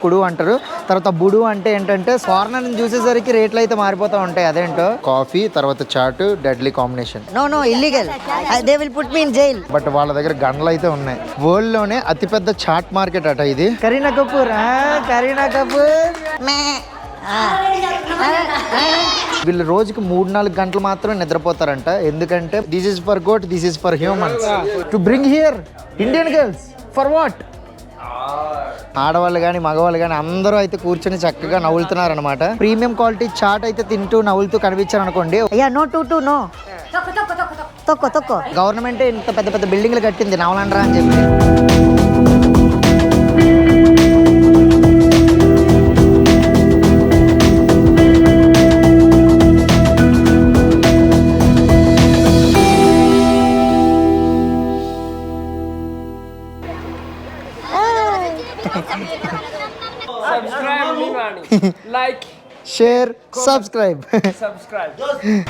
కుడు అంటారు. తర్వాత బుడు అంటే ఏంటంటే ఫారినర్ ని చూసేసరికి రేట్లు అయితే మారిపోతూ ఉంటాయి. అదేంటో కాఫీ తర్వాత chat deadly combination. No illegal, they will put me in jail. But వాళ్ళ దగ్గర గన్లు అయితే ఉన్నాయి. వరల్డ్ లోనే అతిపెద్ద చాట్ మార్కెట్ అట ఇది. కరీనా కపూర్ వీళ్ళు రోజుకి 3-4 గంటలు మాత్రమే నిద్రపోతారంట. ఎందుకంటే this is for goat, this is for humans. To bring here Indian girls for what? ఆడవాళ్ళు కానీ మగవాళ్ళు కానీ అందరూ అయితే కూర్చొని చక్కగా నవ్వులుతున్నారు అనమాట. ప్రీమియం క్వాలిటీ చాట్ అయితే తింటూ నవ్వులుతూ కనిపించారు అనుకోండి. నో తొక్కో గవర్నమెంట్ ఇంత పెద్ద పెద్ద బిల్డింగ్లు కట్టింది నవలండ్రా అని చెప్పి. Like share subscribe.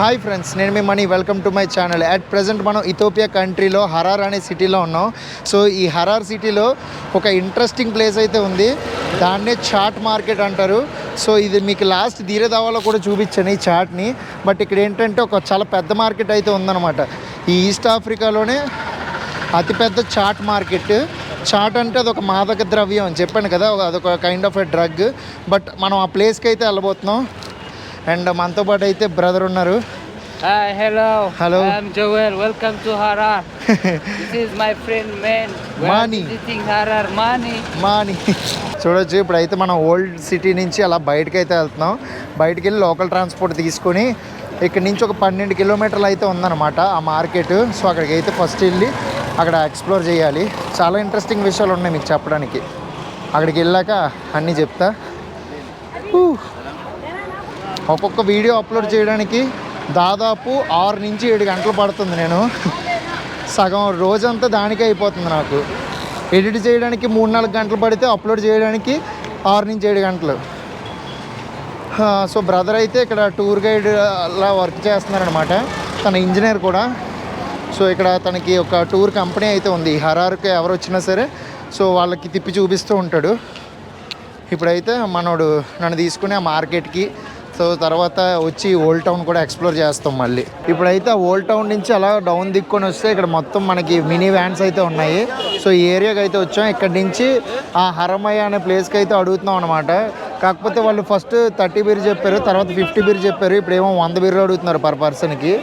Hi friends, నేను మీ Mani. Welcome to my channel. At present మనం ఇథోపియా కంట్రీలో హరార్ అనే సిటీలో ఉన్నాం. సో ఈ హరార్ సిటీలో ఒక ఇంట్రెస్టింగ్ ప్లేస్ అయితే ఉంది. దాన్నే చాట్ మార్కెట్ అంటారు. సో ఇది మీకు లాస్ట్ ధీరదావాలో కూడా చూపించాను ఈ చాట్ని. బట్ ఇక్కడ ఏంటంటే ఒక చాలా పెద్ద మార్కెట్ అయితే ఉందన్నమాట. ఈ ఈస్ట్ ఆఫ్రికాలోనే అతిపెద్ద చాట్ మార్కెట్. చాట్ అంటే అదొక మాదక ద్రవ్యం అని చెప్పాను కదా, అదొక kind of a drug. But మనం ఆ ప్లేస్కి అయితే వెళ్ళబోతున్నాం. అండ్ మనతో పాటు అయితే బ్రదర్ ఉన్నారు. Hello I'm Joel, welcome to horror. This is my friend man money. Horror money. చూడొచ్చు, ఇప్పుడైతే మనం ఓల్డ్ సిటీ నుంచి అలా బయటకు అయితే వెళ్తున్నాం. బయటికి వెళ్ళి లోకల్ ట్రాన్స్పోర్ట్ తీసుకొని ఇక్కడ నుంచి ఒక 12 కిలోమీటర్లు అయితే ఉందన్నమాట ఆ మార్కెట్. సో అక్కడికి అయితే ఫస్ట్ వెళ్ళి అక్కడ ఎక్స్ప్లోర్ చేయాలి. చాలా ఇంట్రెస్టింగ్ విషయాలు ఉన్నాయి మీకు చెప్పడానికి. అక్కడికి వెళ్ళాక అన్నీ చెప్తా. ఒక్కొక్క వీడియో అప్లోడ్ చేయడానికి దాదాపు 6 నుంచి 7 గంటలు పడుతుంది. నేను సగం రోజంతా దానికే అయిపోతుంది నాకు. ఎడిట్ చేయడానికి 3-4 గంటలు పడితే అప్లోడ్ చేయడానికి 6 నుంచి 7 గంటలు. సో బ్రదర్ అయితే ఇక్కడ టూర్ గైడ్ అలా వర్క్ చేస్తున్నారనమాట. తన ఇంజనీర్ కూడా. సో ఇక్కడ తనకి ఒక టూర్ కంపెనీ అయితే ఉంది. హరార్కి ఎవరు వచ్చినా సరే సో వాళ్ళకి తిప్పి చూపిస్తూ ఉంటాడు. ఇప్పుడైతే మనోడు నన్ను తీసుకుని ఆ మార్కెట్కి, సో తర్వాత వచ్చి ఓల్డ్ టౌన్ కూడా ఎక్స్ప్లోర్ చేస్తాం మళ్ళీ. ఇప్పుడైతే ఆ ఓల్డ్ టౌన్ నుంచి అలా డౌన్ దిక్కొని వస్తే ఇక్కడ మొత్తం మనకి మినీ వ్యాన్స్ అయితే ఉన్నాయి. సో ఈ ఏరియాకి అయితే వచ్చాం. ఇక్కడ నుంచి ఆ హరమయ్య అనే ప్లేస్కి అయితే అడుగుతున్నాం అనమాట. కాకపోతే వాళ్ళు ఫస్ట్ 30 బీర్ చెప్పారు, తర్వాత 50 బీర్ చెప్పారు. ఇప్పుడేమో 100 బీర్లు అడుగుతున్నారు పర్ పర్సన్కి.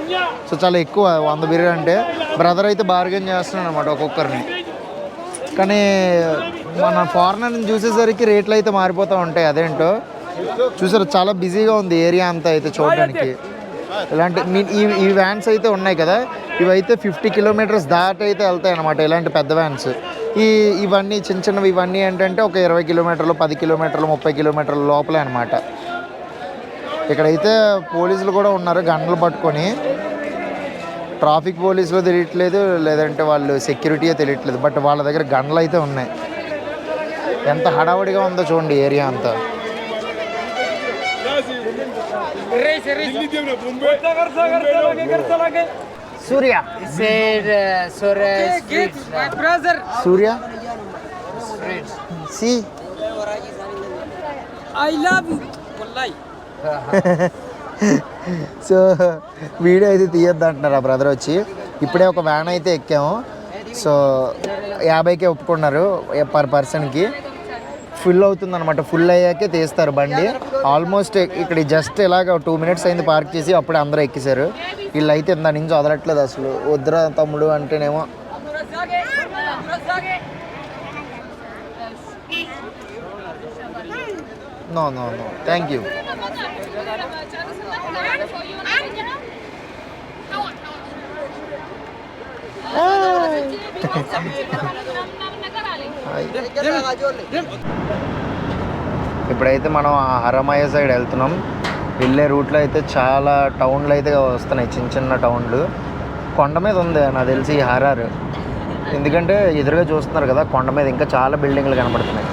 సో చాలా ఎక్కువ 100 బీర్ అంటే. బ్రదర్ అయితే బార్గెన్ చేస్తున్నాడు అనమాట ఒక్కొక్కరిని. కానీ మన ఫారినర్ని చూసేసరికి రేట్లు అయితే మారిపోతూ ఉంటాయి. అదేంటో చూసారు, చాలా బిజీగా ఉంది ఏరియా అంతా అయితే చూడడానికి. ఇలాంటి ఈ వ్యాన్స్ అయితే ఉన్నాయి కదా, ఇవైతే 50 కిలోమీటర్స్ దాటి అయితే వెళ్తాయి అన్నమాట. ఇలాంటి పెద్ద వ్యాన్స్. ఇవన్నీ చిన్న చిన్నవి ఇవన్నీ ఏంటంటే ఒక 20 కిలోమీటర్లు, 10 కిలోమీటర్లు, 30 కిలోమీటర్ల లోపలే అనమాట. ఇక్కడైతే పోలీసులు కూడా ఉన్నారు గన్నులు పట్టుకొని. ట్రాఫిక్ పోలీసులు తెలియట్లేదు, లేదంటే వాళ్ళు సెక్యూరిటీయే తెలియట్లేదు. బట్ వాళ్ళ దగ్గర గన్నులు అయితే ఉన్నాయి. ఎంత హడావుడిగా ఉందో చూడండి ఏరియా అంతా. Surya Surya see I love you వల్లాహి. సో వీడియో అయితే తీయొద్దు అంటున్నారు ఆ బ్రదర్ వచ్చి. ఇప్పుడే ఒక వ్యాన్ అయితే ఎక్కాము. సో 50కే ఒప్పుకున్నారు పర్ పర్సన్కి. ఫుల్ అవుతుందన్నమాట. ఫుల్ అయ్యాకే తీస్తారు బండి. ఆల్మోస్ట్ ఇక్కడ జస్ట్ ఇలాగ 2 మినిట్స్ అయింది పార్క్ చేసి, అప్పుడే అందరూ ఎక్కేశారు. వీళ్ళు అయితే దాని నుంచి వదలట్లేదు అసలు. వద్దురా తమ్ముడు అంటేనేమో. No no no thank you. ఇప్పుడైతే మనం హరమయ్య సైడ్ వెళ్తున్నాం. వెళ్ళే రూట్లో అయితే చాలా టౌన్లు అయితే వస్తున్నాయి, చిన్న చిన్న టౌన్లు. కొండ మీద ఉంది నాకు తెలిసి ఈ హరార్. ఎందుకంటే ఎదురుగా చూస్తున్నారు కదా, కొండ మీద ఇంకా చాలా బిల్డింగ్లు కనబడుతున్నాయి.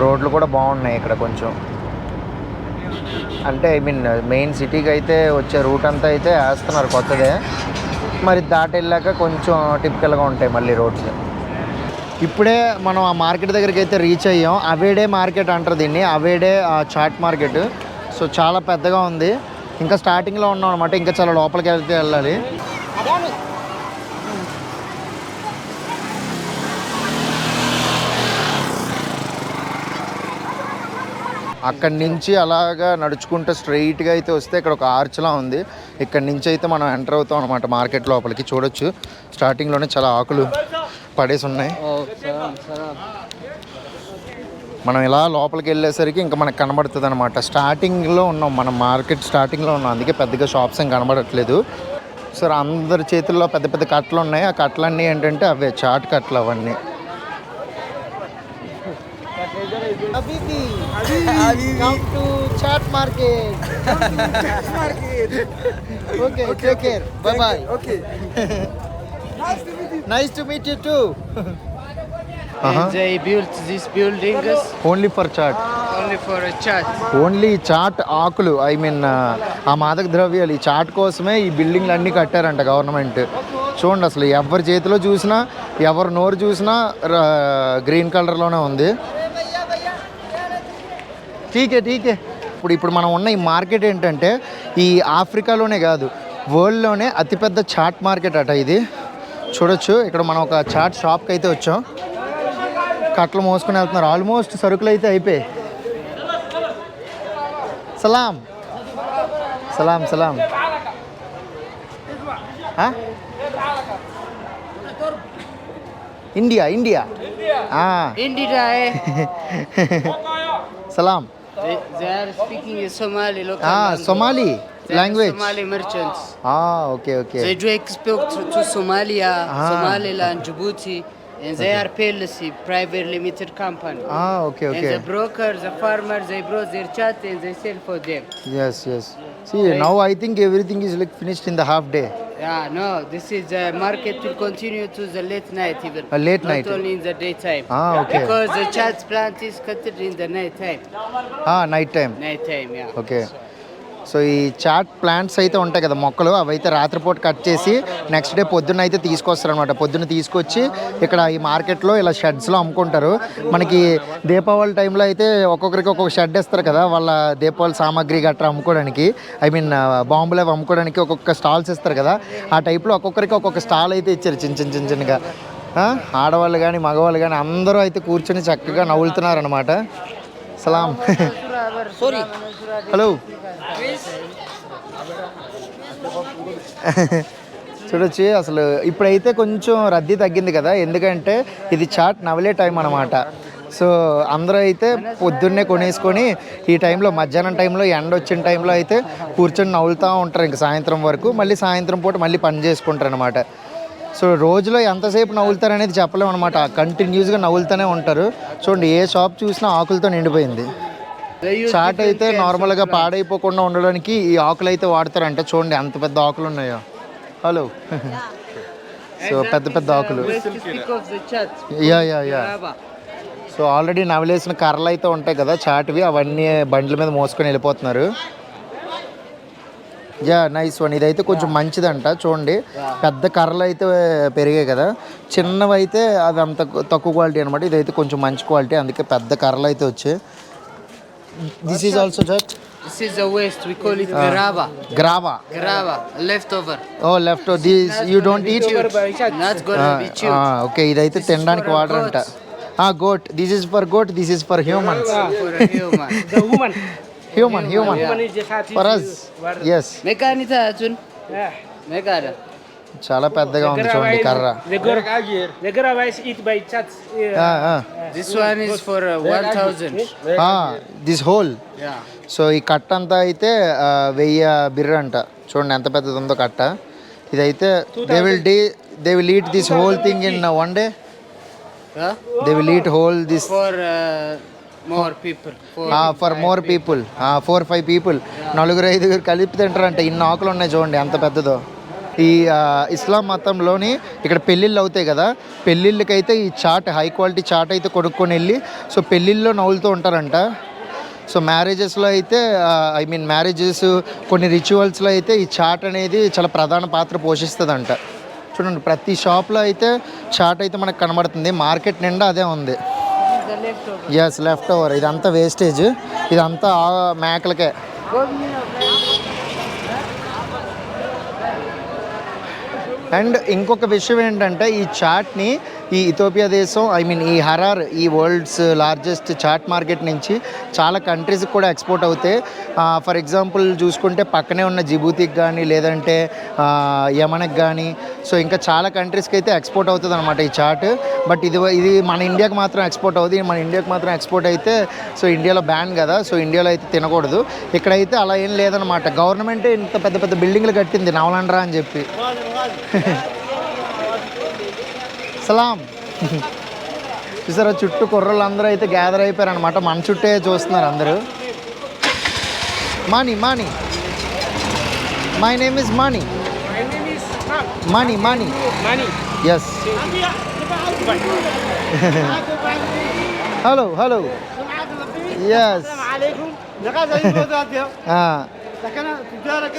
రోడ్లు కూడా బాగున్నాయి ఇక్కడ కొంచెం. అంటే ఐ మీన్ మెయిన్ సిటీకి అయితే వచ్చే రూట్ అంతా అయితే వేస్తున్నారు కొత్తదే. మరి దాటి వెళ్ళాక కొంచెం టిపికల్గా ఉంటాయి మళ్ళీ రోడ్స్. ఇప్పుడే మనం ఆ మార్కెట్ దగ్గరికి అయితే రీచ్ అయ్యాం. అవేడే మార్కెట్ అంటారు దీన్ని, అవేడే చాట్ మార్కెట్. సో చాలా పెద్దగా ఉంది. ఇంకా స్టార్టింగ్లో ఉన్నాం అనమాట, ఇంకా చాలా లోపలికి వెళ్తే వెళ్ళాలి. అక్కడి నుంచి అలాగా నడుచుకుంటూ స్ట్రైట్గా అయితే వస్తే ఇక్కడ ఒక ఆర్చ్లా ఉంది. ఇక్కడ నుంచి అయితే మనం ఎంటర్ అవుతాం అనమాట మార్కెట్ లోపలికి. చూడొచ్చు స్టార్టింగ్లోనే చాలా ఆకులు పడేసి ఉన్నాయి. మనం ఇలా లోపలికి వెళ్ళేసరికి ఇంకా మనకు కనబడుతుంది అనమాట. స్టార్టింగ్లో ఉన్నాం, మనం మార్కెట్ స్టార్టింగ్లో ఉన్నాం, అందుకే పెద్దగా షాప్స్ ఏం కనబడట్లేదు. సరే, అందరి చేతుల్లో పెద్ద పెద్ద కట్టలు ఉన్నాయి. ఆ కట్టలన్నీ ఏంటంటే అవే చాట్ కట్టలు అవన్నీ. Come to chat market. Okay, take care. Bye bye. Okay. Nice to meet you too. And they built these buildings Only for chat. only for a chat. Only chat ఆకులు, ఐ మీన్ ఆ మాదక ద్రవ్యాలు, ఈ chat కోసమే ఈ బిల్డింగ్లు అన్నీ కట్టారంట government. చూడండి, అసలు ఎవరి చేతిలో చూసినా, ఎవరి నోరు చూసినా గ్రీన్ కలర్లోనే ఉంది. ఠీకే. ఇప్పుడు మనం ఉన్న ఈ మార్కెట్ ఏంటంటే ఈ ఆఫ్రికాలోనే కాదు, వరల్డ్లోనే అతిపెద్ద చాట్ మార్కెట్ అట ఇది. చూడొచ్చు, ఇక్కడ మనం ఒక చాట్ షాప్కి అయితే వచ్చాం. కట్టలు మోసుకొని వెళ్తున్నారు. ఆల్మోస్ట్ సరుకులు అయితే అయిపోయాయి. సలాం. ఇండియా. India. సలాం. They are speaking in Somali local language. Somali They are language. Somali merchants. Okay. They do export to Somalia, Somaliland, Djibouti, and they are PLC, private limited company. Okay. And the brokers, the farmers, they brought their chat and they sell for them. Yes. See, now I think everything is like finished in the half day. Yeah, no, this is the market will continue to the late night even. Late night. Not only in the daytime. Okay. Because the chat plant is cut in the night time. Night time. Night time, yeah. Okay. So ఈ chat plants అయితే ఉంటాయి కదా, మొక్కలు, అవి అయితే రాత్రిపూట cut చేసి next day పొద్దున్న అయితే తీసుకొస్తారనమాట. పొద్దున్న తీసుకొచ్చి ఇక్కడ ఈ మార్కెట్లో ఇలా షెడ్స్లో అమ్ముకుంటారు. మనకి దీపావళి టైంలో అయితే ఒక్కొక్కరికి ఒక్కొక్క షెడ్ ఇస్తారు కదా, వాళ్ళ దీపావళి సామాగ్రి గట్రా అమ్ముకోవడానికి, ఐ మీన్ బాంబులు అవి అమ్ముకోవడానికి ఒక్కొక్క స్టాల్స్ ఇస్తారు కదా. ఆ టైప్లో ఒక్కొక్కరికి ఒక్కొక్క స్టాల్ అయితే ఇచ్చారు చిన్నగా. ఆడవాళ్ళు కానీ మగవాళ్ళు కానీ అందరూ అయితే కూర్చొని చక్కగా నవ్వులుతున్నారనమాట. సలాం. హలో. చూడొచ్చు, అసలు ఇప్పుడైతే కొంచెం రద్దీ తగ్గింది కదా, ఎందుకంటే ఇది చాట్ నవలే టైం అనమాట. సో అందరూ అయితే పొద్దున్నే కొనేసుకొని ఈ టైంలో, మధ్యాహ్నం టైంలో, ఎండ వచ్చిన టైంలో అయితే కూర్చొని నవ్వులుతూ ఉంటారు ఇంకా సాయంత్రం వరకు. మళ్ళీ సాయంత్రం పూట మళ్ళీ పని చేసుకుంటారు అనమాట. సో రోజులో ఎంతసేపు నవ్వులుతారు అనేది చెప్పలేము అనమాట. కంటిన్యూస్గా నవ్వులుతూనే ఉంటారు. చూడండి, ఏ షాప్ చూసినా ఆకులతో నిండిపోయింది. చాట్ అయితే నార్మల్గా పాడైపోకుండా ఉండడానికి ఈ ఆకులు అయితే వాడతారంట. చూడండి ఎంత పెద్ద ఆకులు ఉన్నాయో. హలో. సో పెద్ద ఆకులు. యా. సో ఆల్రెడీ నవలేసిన కర్రలు అయితే ఉంటాయి కదా చాట్వి, అవన్నీ బండ్ల మీద మోసుకొని వెళ్ళిపోతున్నారు. Nice one. ఇదైతే కొంచెం మంచిదంట. చూడండి, పెద్ద కర్రలు అయితే పెరిగాయి కదా, చిన్నవి అయితే అది అంత తక్కువ క్వాలిటీ అనమాట. ఇదైతే కొంచెం మంచి క్వాలిటీ, అందుకే పెద్ద కర్రలు అయితే వచ్చాయి. This is also chat. This is the waste. We call it grava. Leftover. Leftover. This you don't eat. Not gonna be chewed. Okay. ఇదైతే తినడానికి వాడరంట. Goat. This is for goat. This is for humans. For a human. The woman. Human. Woman is the fat. For us. Yes. Mekanita Jun. Mekara. చాలా పెద్దగా ఉంది చూడండి కర్ర. The grava is eaten by chats. This one is for 1000. This whole. Yeah. So ఈ కట్ట అంతా అయితే 1000 బిర్ర అంట. చూడండి ఎంత పెద్దది ఉందో కట్ట. ఇదైతే they will eat this whole thing in one day. They will eat whole this For more people. For more people. 4-5 people. 4-5 కలిపి తింటారంట. ఇన్ని ఆకులు ఉన్నాయి చూడండి ఎంత పెద్దదో. ఈ ఇస్లాం మతంలోని ఇక్కడ పెళ్ళిళ్ళు అవుతాయి కదా, పెళ్ళిళ్ళకైతే ఈ చాట్, హై క్వాలిటీ చాట్ అయితే కొనుక్కొని వెళ్ళి సో పెళ్ళిళ్ళలో నవ్వులుతూ ఉంటారంట. సో మ్యారేజెస్లో అయితే ఐ మీన్ మ్యారేజెస్, కొన్ని రిచువల్స్లో అయితే ఈ చాట్ అనేది చాలా ప్రధాన పాత్ర పోషిస్తుందంట. చూడండి ప్రతి షాప్లో అయితే చాట్ అయితే మనకు కనబడుతుంది. మార్కెట్ నిండా అదే ఉంది. The leftover. Yes leftover, ఇదంతా వేస్టేజ్, ఇదంతా మేకలకే. అండ్ ఇంకొక విషయం ఏంటంటే ఈ చాట్ని ఈ ఇథియోపియా దేశం ఈ హరార్, ఈ వరల్డ్స్ లార్జెస్ట్ చాట్ మార్కెట్ నుంచి చాలా కంట్రీస్కి కూడా ఎక్స్పోర్ట్ అవుతాయి. ఫర్ ఎగ్జాంపుల్ చూసుకుంటే పక్కనే ఉన్న జిబూతికి కానీ లేదంటే యమన్కి కానీ, సో ఇంకా చాలా కంట్రీస్కి అయితే ఎక్స్పోర్ట్ అవుతుంది అనమాట ఈ చాట్. బట్ ఇది మన ఇండియాకి మాత్రం ఎక్స్పోర్ట్ అవుతుంది. మన ఇండియాకి మాత్రం ఎక్స్పోర్ట్ అయితే సో ఇండియాలో బ్యాన్ కదా, సో ఇండియాలో అయితే తినకూడదు. ఇక్కడైతే అలా ఏం లేదనమాట. గవర్నమెంట్ ఇంత పెద్ద పెద్ద బిల్డింగ్లు కట్టింది నవలండ్రా అని చెప్పి. సలాం. చూసారా చుట్టూ కుర్రలు అందరూ అయితే గ్యాదర్ అయిపోయారు అనమాట. మన చుట్టే చూస్తున్నారు అందరూ. Money my name is money. My name is Mani. Mani. Yes. Hello. Yes.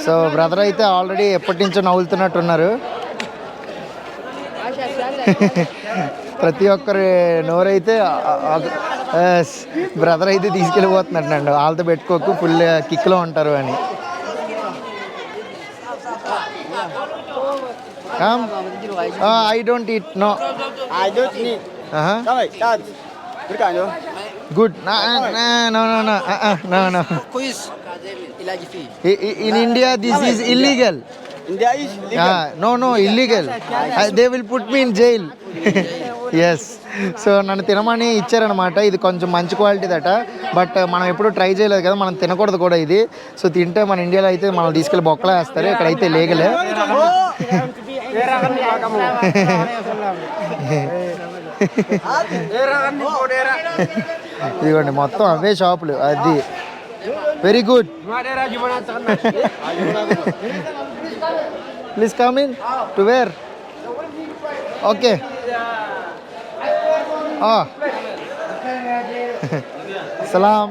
So brother అయితే ఆల్రెడీ ఎప్పటి నుంచో నవ్వులుతున్నట్టున్నారు. ప్రతి ఒక్కరి నోరైతే బ్రదర్ అయితే తీసుకెళ్ళిపోతున్నట్టు వాళ్ళతో పెట్టుకోకు ఫుల్ కిక్లో ఉంటారు అని. I don't eat. No. I don't need. Come on, start. Good. No. Quiz. Ilaji fee. In India, this is illegal. India is legal. No, illegal. They will put me in jail. Yes. So నన్ను తినమని ఇచ్చారనమాట. ఇది కొంచెం మంచి క్వాలిటీదట, but మనం ఎప్పుడు try చేయలేదు కదా, మనం తినకూడదు కూడా ఇది. సో తింటే మన ఇండియాలో అయితే మనం తీసుకెళ్ళి బొక్కలా వేస్తారు, ఇక్కడైతే లీగలే. ఇదిగోండి మొత్తం అవే షాపులు. అది very good. Please come in to where. Okay. సలాం.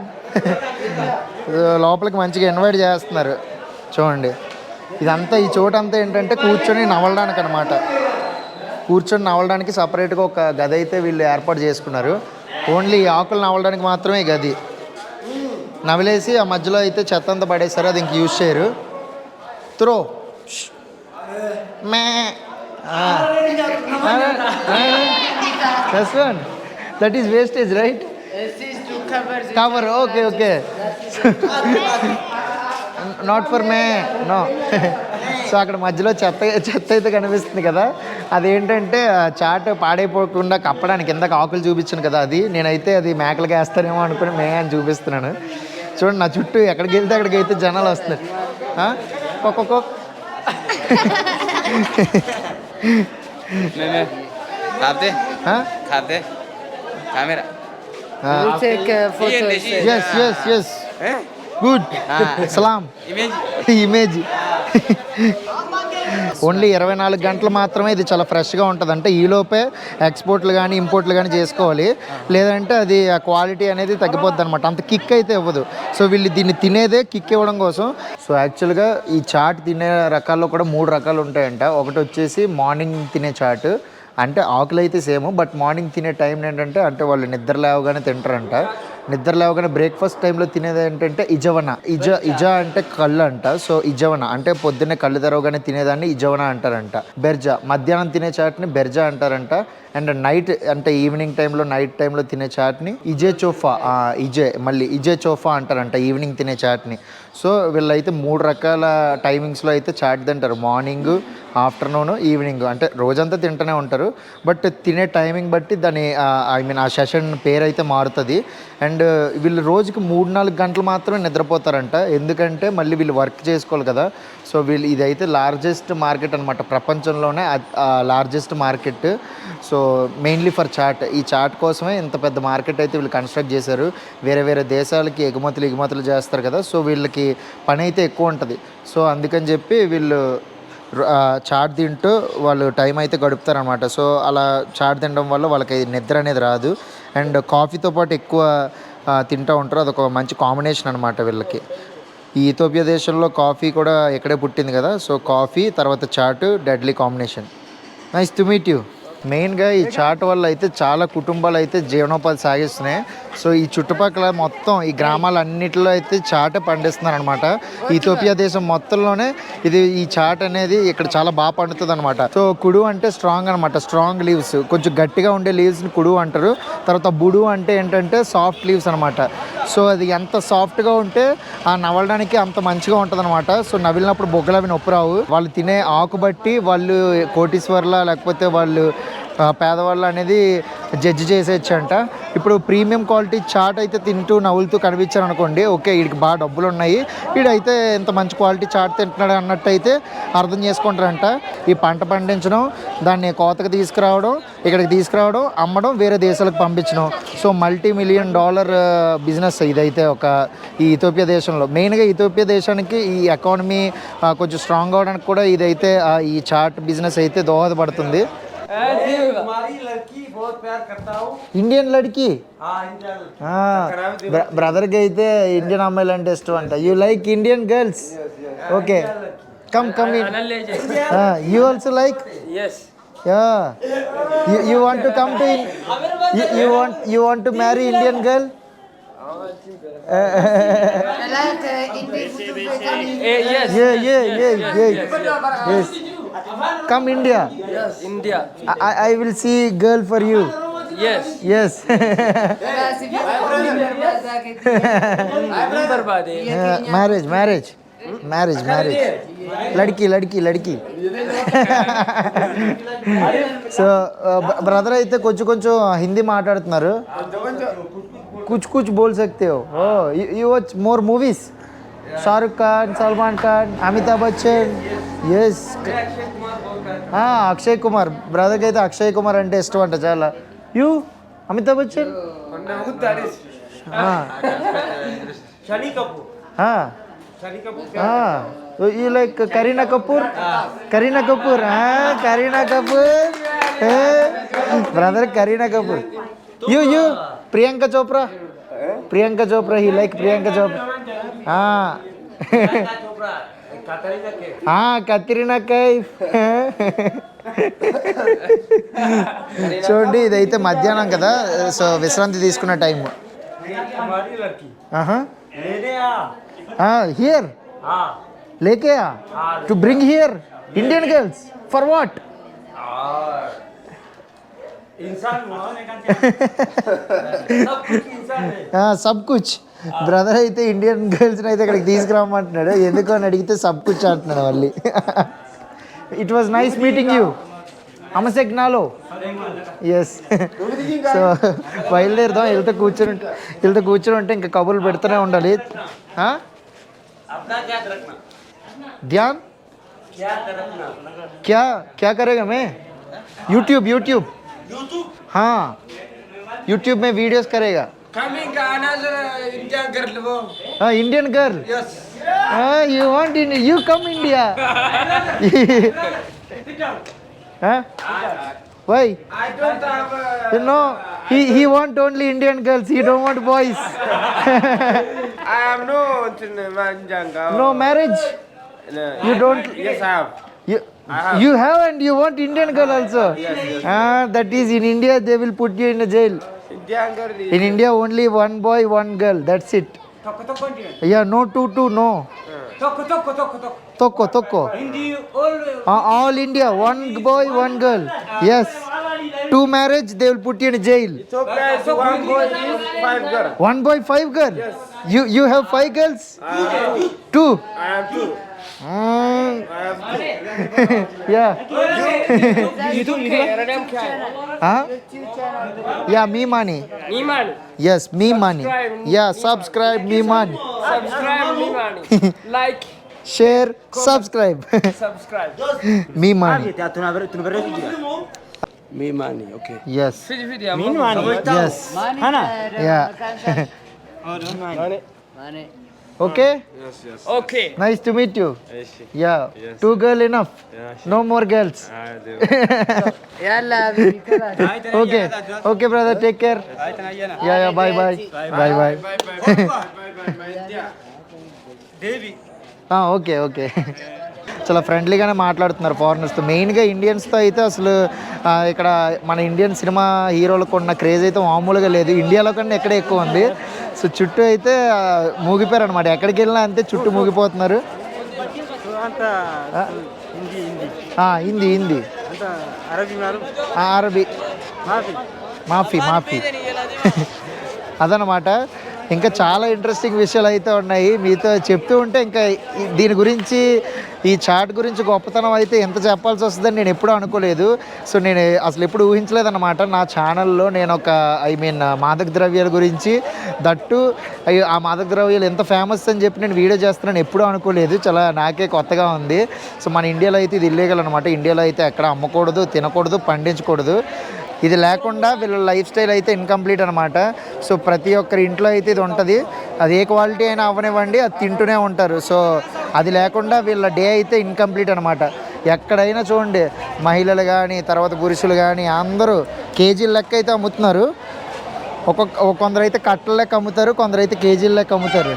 లోపలికి మంచిగా ఇన్వైట్ చేస్తున్నారు చూడండి. ఇదంతా ఈ చోటంతా ఏంటంటే కూర్చొని నవలడానికి అనమాట. కూర్చొని నవలడానికి సపరేట్గా ఒక గది అయితే వీళ్ళు ఏర్పాటు చేసుకున్నారు. ఓన్లీ ఆకులు నవలడానికి మాత్రమే ఈ గది. నవిలేసి ఆ మధ్యలో అయితే చెత్త అంతా పడేస్తారు, అది ఇంక యూజ్ చేయరు. Throw May. That is wastage, right? This is to cover the Cover. Okay. Not for me. No. So అక్కడ మధ్యలో చెత్త అయితే కనిపిస్తుంది కదా, అదేంటంటే చాట్ పాడైపోకుండా కప్పడానికి ఇందాక ఆకులు చూపించాను కదా, అది నేనైతే అది మేకలకి వేస్తానేమో అనుకుని మే అని చూపిస్తున్నాను. చూడండి నా చుట్టూ ఎక్కడికి వెళ్తే అక్కడికి అయితే జనాలు వస్తున్నారు. ఒక్కొక్క खाते camera. We'll take photos. Yes. Good. సలాం. ఇమేజ్. ఓన్లీ 24 గంటలు మాత్రమే ఇది చాలా ఫ్రెష్గా ఉంటుంది. అంటే ఈలోపే ఎక్స్పోర్ట్లు కానీ ఇంపోర్ట్లు కానీ చేసుకోవాలి, లేదంటే అది ఆ క్వాలిటీ అనేది తగ్గిపోద్ది అనమాట. అంత కిక్ అయితే ఇవ్వదు. సో వీళ్ళు దీన్ని తినేదే కిక్ ఇవ్వడం కోసం. సో యాక్చువల్గా ఈ చాట్ తినే రకాల్లో కూడా 3 రకాలు ఉంటాయంట. ఒకటి వచ్చేసి మార్నింగ్ తినే చాట్, అంటే ఆకులు అయితే సేమ్, బట్ మార్నింగ్ తినే టైం ఏంటంటే అంటే వాళ్ళు నిద్ర లేవగానే తింటారంట. నిద్ర లేవగానే బ్రేక్ఫాస్ట్ టైంలో తినేది ఏంటంటే ఇజవన. ఇజ అంటే కళ్ళు అంట. సో ఇజవన అంటే పొద్దున్నే కళ్ళు తెరవగానే తినేదాన్ని ఇజవన అంటారంట. బెర్జా మధ్యాహ్నం తినే చాట్ని బెర్జా అంటారంట. అండ్ నైట్ అంటే ఈవినింగ్ టైంలో నైట్ టైంలో తినే చాట్ని ఇజే చోఫా. ఇజే చోఫా అంటారంట ఈవినింగ్ తినే చాట్ని. సో వీళ్ళైతే 3 రకాల టైమింగ్స్లో అయితే చాట్ తింటారు. Morning, afternoon, evening. అంటే రోజంతా తింటూనే ఉంటారు, బట్ తినే టైమింగ్ బట్టి దాని ఆ సెషన్ పేరు అయితే మారుతుంది. అండ్ వీళ్ళు రోజుకి 3-4 గంటలు మాత్రమే నిద్రపోతారంట. ఎందుకంటే మళ్ళీ వీళ్ళు వర్క్ చేసుకోవాలి కదా. సో వీళ్ళు ఇదైతే లార్జెస్ట్ మార్కెట్ అనమాట, ప్రపంచంలోనే largest market. So mainly for chat. ఈ చాట్ కోసమే ఇంత పెద్ద మార్కెట్ అయితే వీళ్ళు కన్స్ట్రక్ట్ చేశారు. వేరే ఎగుమతులు ఎగుమతులు చేస్తారు కదా, సో వీళ్ళకి పని అయితే ఎక్కువ ఉంటుంది. సో అందుకని చెప్పి వీళ్ళు చాట్ తింటూ వాళ్ళు టైం అయితే గడుపుతారనమాట. సో అలా చాట్ తినడం వల్ల వాళ్ళకి నిద్ర అనేది రాదు. అండ్ కాఫీతో పాటు ఎక్కువ తింటూ ఉంటారు. అదొక మంచి కాంబినేషన్ అనమాట వీళ్ళకి. ఈ ఇథియోపియా దేశంలో కాఫీ కూడా ఎక్కడే పుట్టింది కదా, సో కాఫీ తర్వాత chat deadly combination. Nice to meet you. మెయిన్గా ఈ చాట్ వల్ల అయితే చాలా కుటుంబాలు అయితే జీవనోపాధి సాగిస్తున్నాయి. సో ఈ చుట్టుపక్కల మొత్తం ఈ గ్రామాలన్నిటిలో అయితే చాటే పండిస్తున్నారు అనమాట. ఇథియోపియా దేశం మొత్తంలోనే ఈ చాట్ అనేది ఇక్కడ చాలా బాగా పండుతుంది అనమాట. సో కుడు అంటే స్ట్రాంగ్ అనమాట, స్ట్రాంగ్ లీవ్స్, కొంచెం గట్టిగా ఉండే లీవ్స్ని కుడు అంటారు. తర్వాత బుడు అంటే ఏంటంటే సాఫ్ట్ లీవ్స్ అనమాట. సో అది ఎంత సాఫ్ట్గా ఉంటే ఆ నవలడానికి అంత మంచిగా ఉంటుంది అనమాట. సో నవిలినప్పుడు బొగ్గలు అవి నొప్పి రావు. వాళ్ళు తినే ఆకు బట్టి వాళ్ళు కోటీశ్వర్ల లేకపోతే వాళ్ళు పేదవాళ్ళు అనేది జడ్జి చేసేయచ్చు అంట. ఇప్పుడు ప్రీమియం క్వాలిటీ చాట్ అయితే తింటూ నవ్వులుతూ కనిపించారు అనుకోండి, ఓకే వీడికి బాగా డబ్బులు ఉన్నాయి, వీడైతే ఇంత మంచి క్వాలిటీ చాట్ తింటున్నాడు అన్నట్టు అయితే అర్థం చేసుకుంటారంట. ఈ పంట పండించడం, దాన్ని కోతకు తీసుకురావడం, ఇక్కడికి తీసుకురావడం, అమ్మడం, వేరే దేశాలకు పంపించడం. సో $multi-million బిజినెస్ ఇదైతే ఈ ఇథియోపియా దేశంలో. మెయిన్గా ఇథియోపియా దేశానికి ఈ ఎకానమీ కొంచెం స్ట్రాంగ్ అవడానికి కూడా ఇదైతే ఈ చాట్ బిజినెస్ అయితే దోహదపడుతుంది. ఇండియన్ లడ్కి బ్రదర్కి అయితే ఇండియన్ అమ్మాయిలు అంటే ఇష్టం అంట. You like Indian girls? Okay, come in. You also like? You want to come to you want to marry Indian girl? Yes. Come India. Yes. India. I will see girl for you. Yes. Marriage. లడ్కి. So brother అయితే కొంచెం హిందీ మాట్లాడుతున్నారు. कुछ बोल सकते हो? You watch more movies? Shahrukh Khan, Salman Khan, Amitabh Bachchan. Yes. Akshay Kumar బ్రదర్కి అయితే అక్షయ్ కుమార్ అంటే ఇష్టం అంట చాలా. You Amitabh Bachchan? You like Kareena Kapoor? Kareena Kapoor brother, Kareena Kapoor. You Priyanka Chopra? He like Priyanka Chopra. Katrina Kaif. చూడండి ఇదైతే మధ్యాహ్నం కదా, సో విశ్రాంతి తీసుకున్న టైం. హియర్ లేకే to bring here Indian girls for what? సబ్ కుచ్. బ్రదర్ అయితే ఇండియన్ గర్ల్స్ని అయితే ఇక్కడికి తీసుకురామంటున్నాడు. ఎందుకు అని అడిగితే సబ్ కుచ్ అంటున్నాడు మళ్ళీ. It was nice meeting you. అమసెగ్నాలో. ఎస్. సో బయలుదేరుదాం. వెళ్తే కూర్చొని ఉంటే ఇంకా కబుర్లు పెడుతూనే ఉండాలి. ధ్యాన్ क्या करेगा मैं? यूट्यूब. हाँ, यूट्यूब में वीडियोस करेगा. Indian girl. You want you come India. Why? I don't have. He want only Indian girls. He don't want boys. I am No marriage. You don't. Yes, I have. You have and you want Indian girl also. Yes. That is in India they will put you in a jail. In India only one boy, one girl. That's it. Yeah, no two, no. Tokko. All India, one boy, one girl. Yes. Two marriage, they will put you in jail. So one boy is 5 girls. One boy, 5 girls. Yes. You have 5 girls? Two. I have 2. Yeah. Yeah, me money. Yes, me money. Yeah, subscribe me money. Like, share, subscribe. Me money. Me money, okay. Yes. Me money. Yes. Hana? Yeah. Money. Okay? Yes. Okay. Nice to meet you. Yeah. 2 girl enough. No more girls. Yalla, Okay, brother. Take care. Yeah. Bye. Devi. Okay. చాలా ఫ్రెండ్లీగానే మాట్లాడుతున్నారు ఫారినర్స్తో. మెయిన్గా ఇండియన్స్తో అయితే అసలు ఇక్కడ మన Indian cinema హీరోలకు ఉన్న craze అయితే మామూలుగా లేదు, ఇండియాలో కన్నా ఎక్కడే ఎక్కువ ఉంది. సో చుట్టూ అయితే మూగిపోయారు అనమాట, ఎక్కడికి వెళ్ళినా అంతే చుట్టూ మూగిపోతున్నారు. హిందీ హిందీ అరబీ మాఫీ అదనమాట. ఇంకా చాలా ఇంట్రెస్టింగ్ విషయాలు అయితే ఉన్నాయి, మీతో చెప్తూ ఉంటే ఇంకా దీని గురించి, ఈ చాట్ గురించి గొప్పతనం అయితే ఎంత చెప్పాల్సి వస్తుందని నేను ఎప్పుడూ అనుకోలేదు. సో నేను అసలు ఎప్పుడు ఊహించలేదన్నమాట నా ఛానల్లో నేను ఒక మాదక ద్రవ్యాల గురించి, దట్టు ఆ మాదక ద్రవ్యాలు ఎంత ఫేమస్ అని చెప్పి నేను వీడియో చేస్తున్నాను ఎప్పుడూ అనుకోలేదు. చాలా నాకే కొత్తగా ఉంది. సో మన ఇండియాలో అయితే ఇది ఇల్లీగల్ అనమాట, ఇండియాలో అయితే ఎక్కడ అమ్మకూడదు, తినకూడదు, పండించకూడదు. ఇది లేకుండా వీళ్ళ లైఫ్ స్టైల్ అయితే ఇన్కంప్లీట్ అనమాట. సో ప్రతి ఒక్కరి ఇంట్లో అయితే ఇది ఉంటుంది, అది ఏ క్వాలిటీ అయినా అవ్వనివ్వండి, అది తింటూనే ఉంటారు. సో అది లేకుండా వీళ్ళ డే అయితే ఇన్కంప్లీట్ అనమాట. ఎక్కడైనా చూడండి మహిళలు కానీ తర్వాత పురుషులు కానీ అందరూ కేజీల లెక్క అయితే అమ్ముతున్నారు. కొందరు అయితే కట్టల లెక్క అమ్ముతారు, కొందరు అయితే కేజీల లెక్క అమ్ముతారు.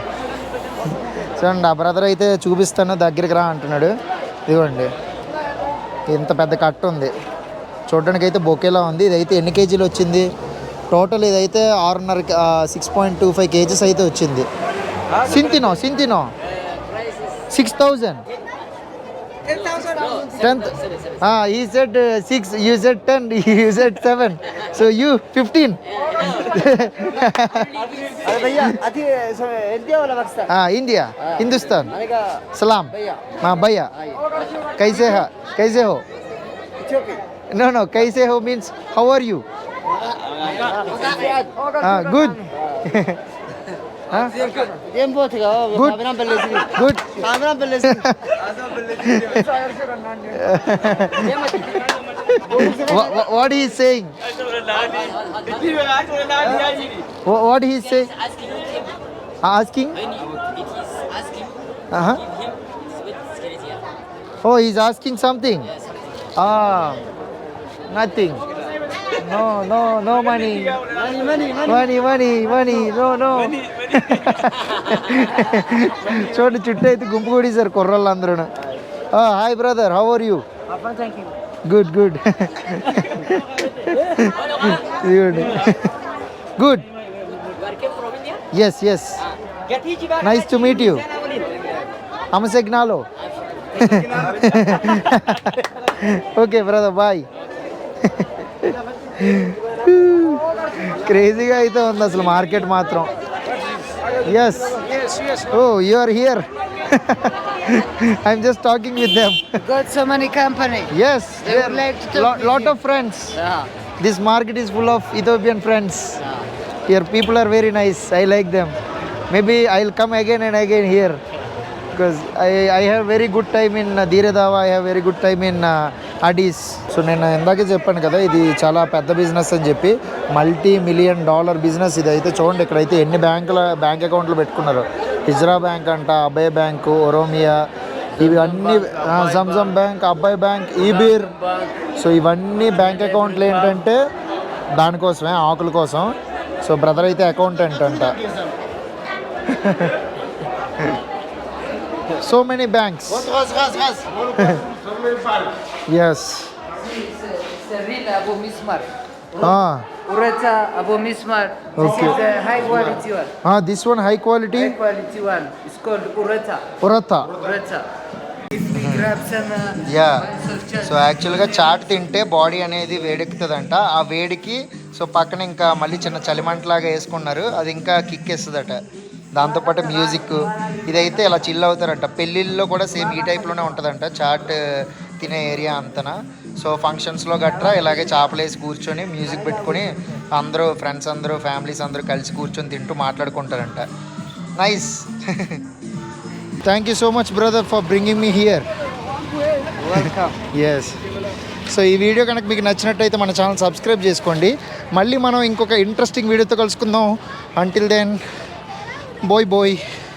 చూడండి ఆ బ్రదర్ అయితే చూపిస్తాను, దగ్గరికి రా అంటున్నాడు. ఇదిగోండి ఇంత పెద్ద కట్ట ఉంది, చూడడానికి అయితే బొకేలా ఉంది. ఇదైతే ఎన్ని కేజీలు వచ్చింది టోటల్? ఇదైతే 6.25 కేజీస్ అయితే వచ్చింది. సింతినో 6,000 10th. He said 6, you said 10, you said 7, so you 15. India Hindustan सलाम भैया कैसे हो No, कैसे हो means how are you? Good. Good. What he is saying? What he is saying? Asking? Oh, he is asking something. Nothing. No money. Money. No. చూడండి చుట్టూ అయితే గుంపు కూడేశారు కుర్రోళ్ళు అందరూ. Hi brother, how are you? Good good. Yes nice to meet you. అమసెగ్నాలో. Okay brother, bye. క్రేజీగా అయితే ఉంది అసలు మార్కెట్ మాత్రం. Yes, oh you are here. I'm just talking with them. Got so many company. Yes, They would like to talk with lot you. of friends. Yeah. This market is full of Ethiopian friends. Here people are very nice. I like them. Maybe I'll come again and again here because I have very good time in Dhiredava. I have very good time in Addis. So నేను ఇందాకే చెప్పాను కదా ఇది చాలా పెద్ద business అని చెప్పి, $multi-million business ఇది. అయితే చూడండి ఇక్కడైతే ఎన్ని బ్యాంక్ అకౌంట్లు పెట్టుకున్నారు. హిజ్రా బ్యాంక్ అంట, అభయ్ బ్యాంకు, ఒరోమియా, ఇవి అన్నీ జమ్జమ్ బ్యాంక్, అబ్బాయి బ్యాంక్, ఈబీర్. సో ఇవన్నీ బ్యాంక్ అకౌంట్లు ఏంటంటే దానికోసమే, ఆకుల కోసం. సో బ్రదర్ అయితే అకౌంటెంట్ అంట. So many banks. Yes. Serril Abu Mismar. Ureta Abu Mismar. This Okay. is a high quality one. This one high quality. High quality one. It's called Ureta. Urata. If we grab some so యాక్చువల్గా chat తింటే body అనేది వేడెక్కుతుందంట. ఆ వేడికి so పక్కన ఇంకా మళ్ళీ చిన్న చలిమంటలాగా వేసుకున్నారు, అది ఇంకా కిక్ వేస్తుందట. దాంతోపాటు మ్యూజిక్, ఇదైతే ఇలా చిల్ అవుతారంట. పెళ్ళిళ్ళలో కూడా సేమ్ ఈ టైప్లోనే ఉంటుందంట చాట్ తినే ఏరియా అంతనా. సో ఫంక్షన్స్లో గట్రా ఇలాగే చేపలు వేసి కూర్చొని మ్యూజిక్ పెట్టుకొని అందరూ ఫ్రెండ్స్ అందరూ ఫ్యామిలీస్ అందరూ కలిసి కూర్చొని తింటూ మాట్లాడుకుంటారంట. Nice. Thank you so much brother for bringing me here. welcome. Yes. So ఈ వీడియో కనుక మీకు నచ్చినట్టయితే మన ఛానల్ సబ్స్క్రైబ్ చేసుకోండి. మళ్ళీ మనం ఇంకొక ఇంట్రెస్టింగ్ వీడియోతో కలుసుకుందాం. Until then, bye.